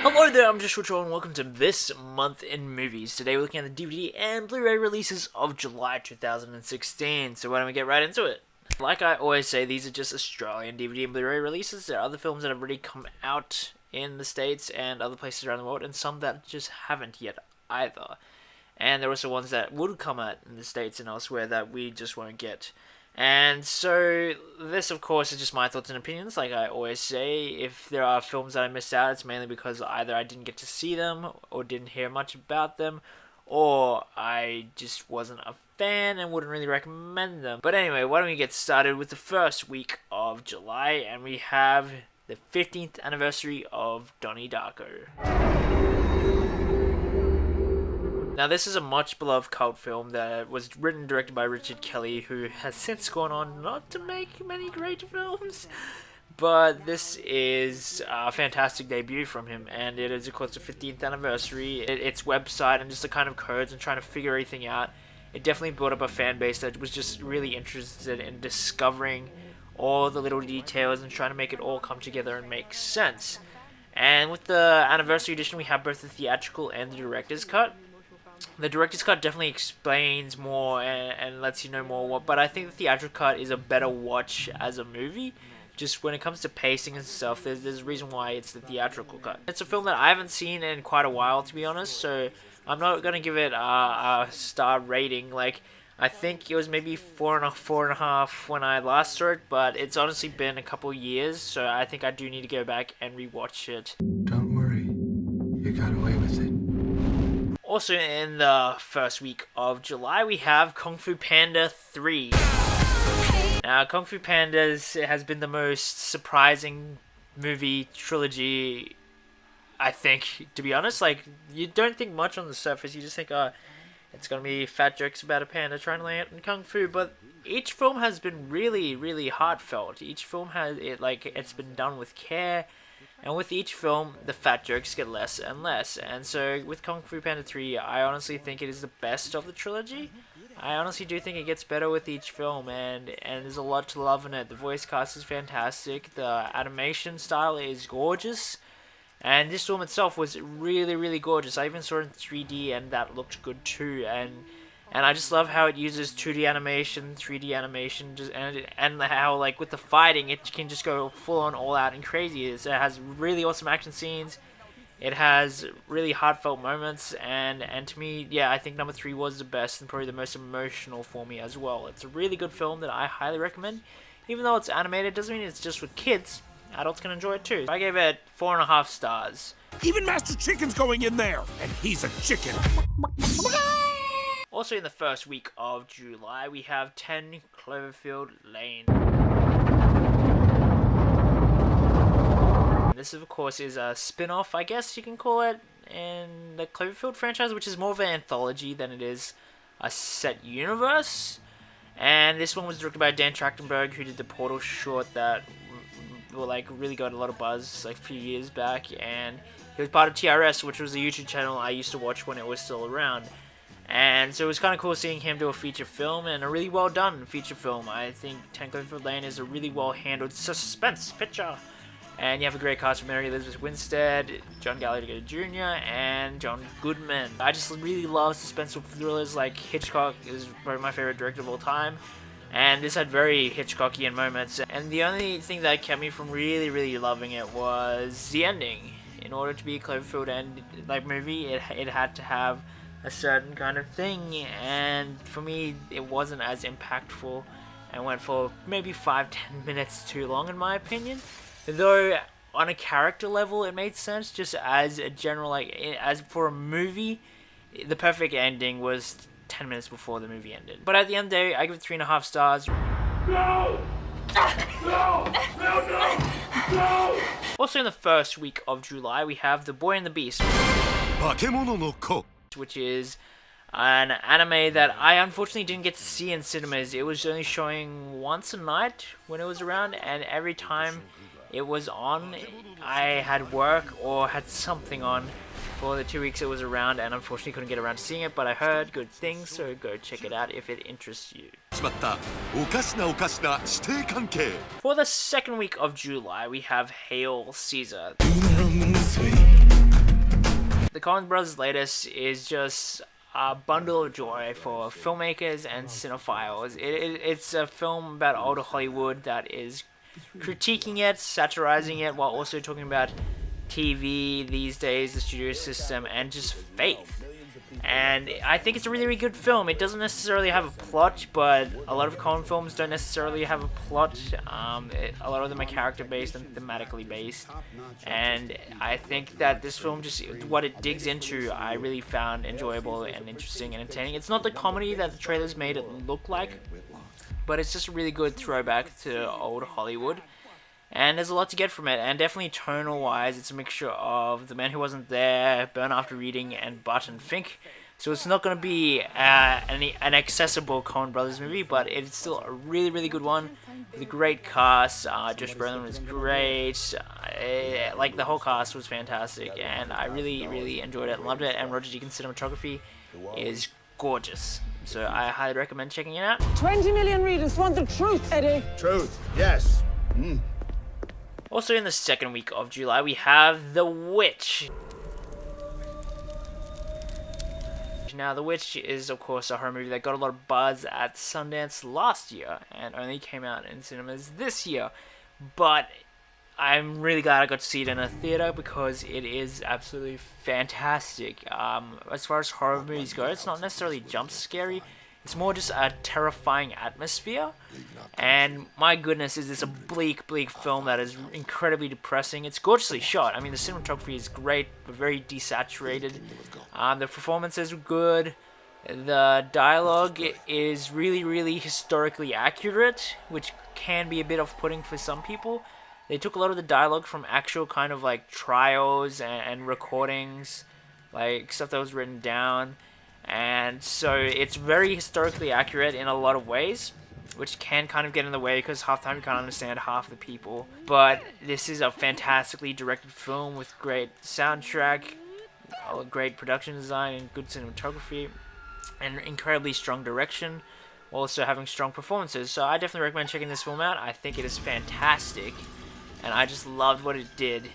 Hello there, I'm Joshua and welcome to This Month in Movies. Today we're looking at the DVD and Blu-ray releases of July 2016, so why don't we get right into it? Like I always say, these are just Australian DVD and Blu-ray releases. There are other films that have already come out in the States and other places around the world, and some that just haven't yet either. And there are also ones that would come out in the States and elsewhere that we just won't get. And so, this of course is just my thoughts and opinions. Like I always say, if there are films that I missed out, it's mainly because either I didn't get to see them, or didn't hear much about them, or I just wasn't a fan and wouldn't really recommend them. But anyway, why don't we get started with the first week of July, and we have the 15th anniversary of Donnie Darko. Now, this is a much-beloved cult film that was written and directed by Richard Kelly, who has since gone on not to make many great films. But this is a fantastic debut from him, and it is, of course, the 15th anniversary. Its website and just the kind of codes and trying to figure everything out, it definitely built up a fan base that was just really interested in discovering all the little details and trying to make it all come together and make sense. And with the anniversary edition, we have both the theatrical and the director's cut. The director's cut definitely explains more and lets you know more, but I think the theatrical cut is a better watch as a movie. Just when it comes to pacing and stuff, there's a reason why it's the theatrical cut. It's a film that I haven't seen in quite a while, to be honest, so I'm not going to give it a star rating. Like, I think it was maybe 4.5 when I last saw it, but it's honestly been a couple years, so I think I do need to go back and rewatch it. Don't worry, you got away with it. Also in the first week of July, we have Kung Fu Panda 3. Now, Kung Fu Panda has been the most surprising movie trilogy, I think, to be honest. Like, you don't think much on the surface, you just think, it's gonna be fat jokes about a panda trying to land in Kung Fu, but each film has been really, really heartfelt. Each film it's been done with care. And with each film, the fat jokes get less and less. And so, with Kung Fu Panda 3, I honestly think it is the best of the trilogy. I honestly do think it gets better with each film, and there's a lot to love in it. The voice cast is fantastic. The animation style is gorgeous. And this film itself was really, really gorgeous. I even saw it in 3D, and that looked good too. And I just love how it uses 2D animation, 3D animation, and how, like, with the fighting, it can just go full on, all out and crazy. It has really awesome action scenes. It has really heartfelt moments, and to me, yeah, I think number 3 was the best and probably the most emotional for me as well. It's a really good film that I highly recommend. Even though it's animated, doesn't mean it's just for kids. Adults can enjoy it too. I gave it 4.5 stars. Even Master Chicken's going in there, and he's a chicken. Also in the first week of July, we have 10 Cloverfield Lane. This, of course, is a spin-off, I guess you can call it, in the Cloverfield franchise, which is more of an anthology than it is a set universe. And this one was directed by Dan Trachtenberg, who did the Portal short that really got a lot of buzz like a few years back. And he was part of TRS, which was a YouTube channel I used to watch when it was still around. And so it was kind of cool seeing him do a feature film, and a really well done feature film. I think 10 Cloverfield Lane is a really well handled suspense picture. And you have a great cast from Mary Elizabeth Winstead, John Gallagher Jr., and John Goodman. I just really love suspenseful thrillers. Like, Hitchcock is probably my favorite director of all time. And this had very Hitchcockian moments. And the only thing that kept me from really, really loving it was the ending. In order to be a Cloverfield movie, it had to have a certain kind of thing, and for me it wasn't as impactful and went for maybe 5-10 minutes too long, in my opinion. Though on a character level it made sense, just as a general, as for a movie, the perfect ending was 10 minutes before the movie ended. But at the end of the day, I give it 3.5 stars. No! No! No, no! No! Also in the first week of July, we have The Boy and the Beast, which is an anime that I unfortunately didn't get to see in cinemas. It was only showing once a night when it was around, and every time it was on, I had work or had something on for the 2 weeks it was around, and unfortunately couldn't get around to seeing it, but I heard good things, so go check it out if it interests you. For the second week of July, we have Hail Caesar. the Coen Brothers' latest is just a bundle of joy for filmmakers and cinephiles. It's a film about older Hollywood that is critiquing it, satirizing it, while also talking about TV these days, the studio system, and just faith. And I think it's a really, really good film. It doesn't necessarily have a plot, but a lot of Coen films don't necessarily have a plot. A lot of them are character-based and thematically based. And I think that this film, just what it digs into, I really found enjoyable and interesting and entertaining. It's not the comedy that the trailers made it look like, but it's just a really good throwback to old Hollywood. And there's a lot to get from it, and definitely tonal-wise, it's a mixture of The Man Who Wasn't There, Burn After Reading, and Barton Fink. So it's not going to be an accessible Coen Brothers movie, but it's still a really, really good one with a great cast. Josh Brolin was great. Like, the whole cast was fantastic, and I really, really enjoyed it and loved it. And Roger Deakins' cinematography is gorgeous. So I highly recommend checking it out. 20 million readers want the truth, Eddie. Truth, yes. Also in the second week of July, we have The Witch. Now, The Witch is, of course, a horror movie that got a lot of buzz at Sundance last year and only came out in cinemas this year. But I'm really glad I got to see it in a theater because it is absolutely fantastic. As far as horror movies go, it's not necessarily jump scary. It's more just a terrifying atmosphere. And my goodness, is this a bleak, bleak film that is incredibly depressing. It's gorgeously shot. I mean, the cinematography is great, but very desaturated. The performances are good. The dialogue is really, really historically accurate, which can be a bit off-putting for some people. They took a lot of the dialogue from actual kind of like trials and recordings, like stuff that was written down. And so it's very historically accurate in a lot of ways, which can kind of get in the way because half the time you can't understand half the people. But this is a fantastically directed film with great soundtrack, great production design, and good cinematography, and incredibly strong direction, while also having strong performances. So I definitely recommend checking this film out. I think it is fantastic, and I just loved what it did.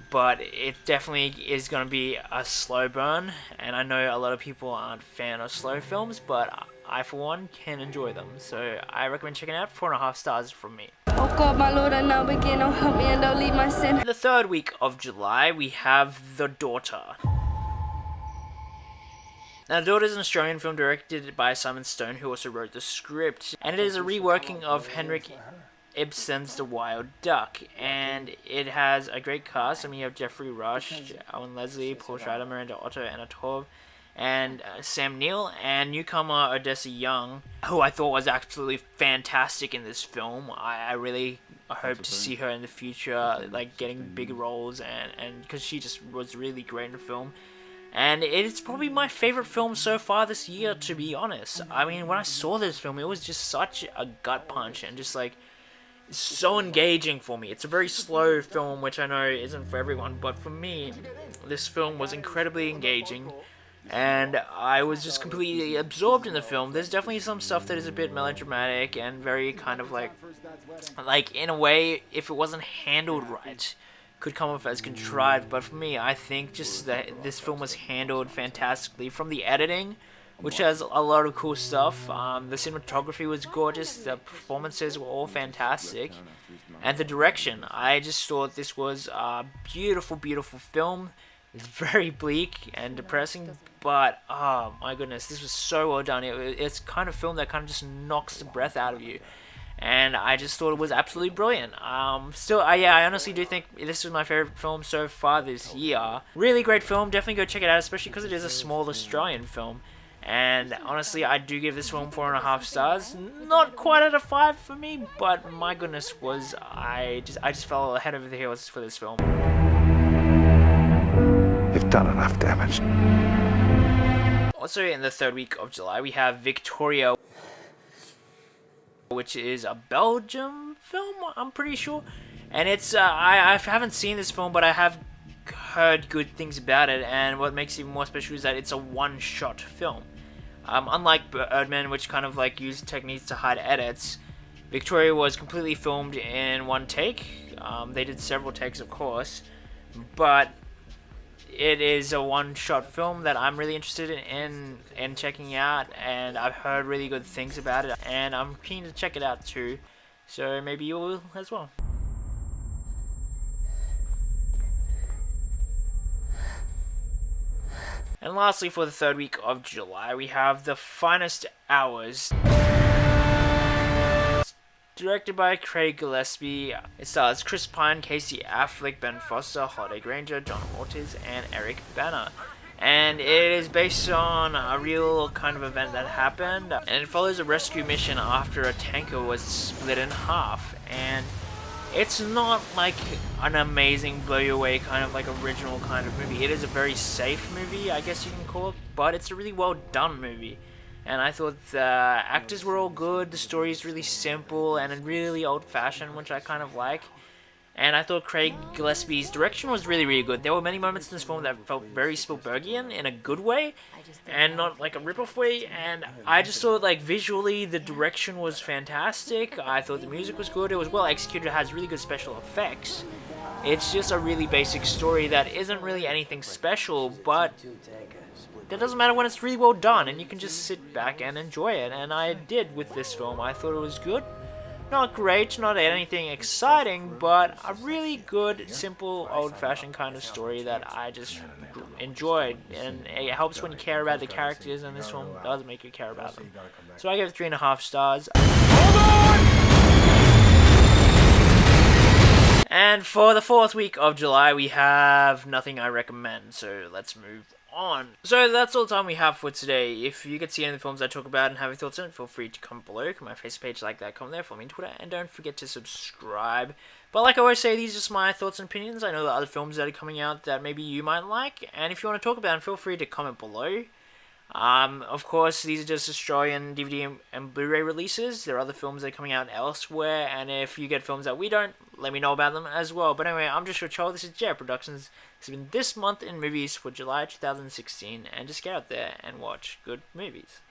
But it definitely is going to be a slow burn, and I know a lot of people aren't a fan of slow films, but I, for one, can enjoy them. So I recommend checking it out. 4.5 stars from me. Oh God, my Lord, I now begin. Oh, help me and don't leave my sin. In the third week of July, we have The Daughter. Now, The Daughter is an Australian film directed by Simon Stone, who also wrote the script, and it is a reworking of Henrik Ibsen's The Wild Duck, and it has a great cast. I mean, you have Jeffrey Rush, Owen Leslie, Paul Schrader, Miranda Otto, Anna Torv, and Sam Neill, and newcomer Odessa Young, who I thought was absolutely fantastic in this film. I really hope to see her in the future, like getting bigger roles, and because she just was really great in the film. And it's probably my favorite film so far this year, to be honest. I mean, when I saw this film, it was just such a gut punch, and just like so engaging for me. It's a very slow film, which I know isn't for everyone, but for me, this film was incredibly engaging, and I was just completely absorbed in the film. There's definitely some stuff that is a bit melodramatic and very kind of like in a way, if it wasn't handled right, could come off as contrived. But for me, I think just that this film was handled fantastically, from the editing, which has a lot of cool stuff. The cinematography was gorgeous, the performances were all fantastic, and the direction. I just thought this was a beautiful, beautiful film. It's very bleak and depressing, but oh my goodness, this was so well done. It's kind of film that kind of just knocks the breath out of you, and I just thought it was absolutely brilliant. I honestly do think this is my favorite film so far this year. Really great film, definitely go check it out, especially because it is a small Australian film. And honestly, I do give this film 4.5 stars. Not quite out of 5 for me, but my goodness, I just fell head over the heels for this film. You've done enough damage. Also, in the third week of July, we have Victoria, which is a Belgium film, I'm pretty sure. And it's I haven't seen this film, but I have heard good things about it. And what makes it even more special is that it's a one-shot film. Unlike Birdman, which kind of like used techniques to hide edits, Victoria was completely filmed in one take. They did several takes, of course, but it is a one-shot film that I'm really interested in checking out, and I've heard really good things about it, and I'm keen to check it out too. So maybe you will as well. And lastly, for the third week of July, we have The Finest Hours. Directed by Craig Gillespie. It stars Chris Pine, Casey Affleck, Ben Foster, Holiday Granger, John Ortiz, and Eric Bana. And it is based on a real kind of event that happened, and it follows a rescue mission after a tanker was split in half. And it's not like an amazing blow you away kind of like original kind of movie. It is a very safe movie, I guess you can call it, but it's a really well done movie. And I thought the actors were all good, the story is really simple and really old fashioned, which I kind of like. And I thought Craig Gillespie's direction was really, really good. There were many moments in this film that felt very Spielbergian in a good way, and not like a rip-off way. And I just thought, like, visually, the direction was fantastic. I thought the music was good. It was well executed. It has really good special effects. It's just a really basic story that isn't really anything special, but that doesn't matter when it's really well done, and you can just sit back and enjoy it. And I did with this film. I thought it was good. Not great, not anything exciting, but a really good, simple, old-fashioned kind of story that I just enjoyed. And it helps when you care about the characters, and this film does make you care about them. So I give it 3.5 stars. And for the fourth week of July, we have Nothing I Recommend. So let's move on. So that's all the time we have for today. If you could see any of the films I talk about and have your thoughts on it, feel free to comment below. Come on my Facebook page, like that, comment there, follow me on Twitter, and don't forget to subscribe. But like I always say, these are just my thoughts and opinions. I know there are other films that are coming out that maybe you might like, and if you want to talk about them, feel free to comment below. Of course, these are just Australian DVD and Blu-ray releases. There are other films that are coming out elsewhere, and if you get films that we don't, let me know about them as well. But anyway, I'm just Rachel. This is Jared Productions. This has been This Month in Movies for July 2016, and just get out there and watch good movies.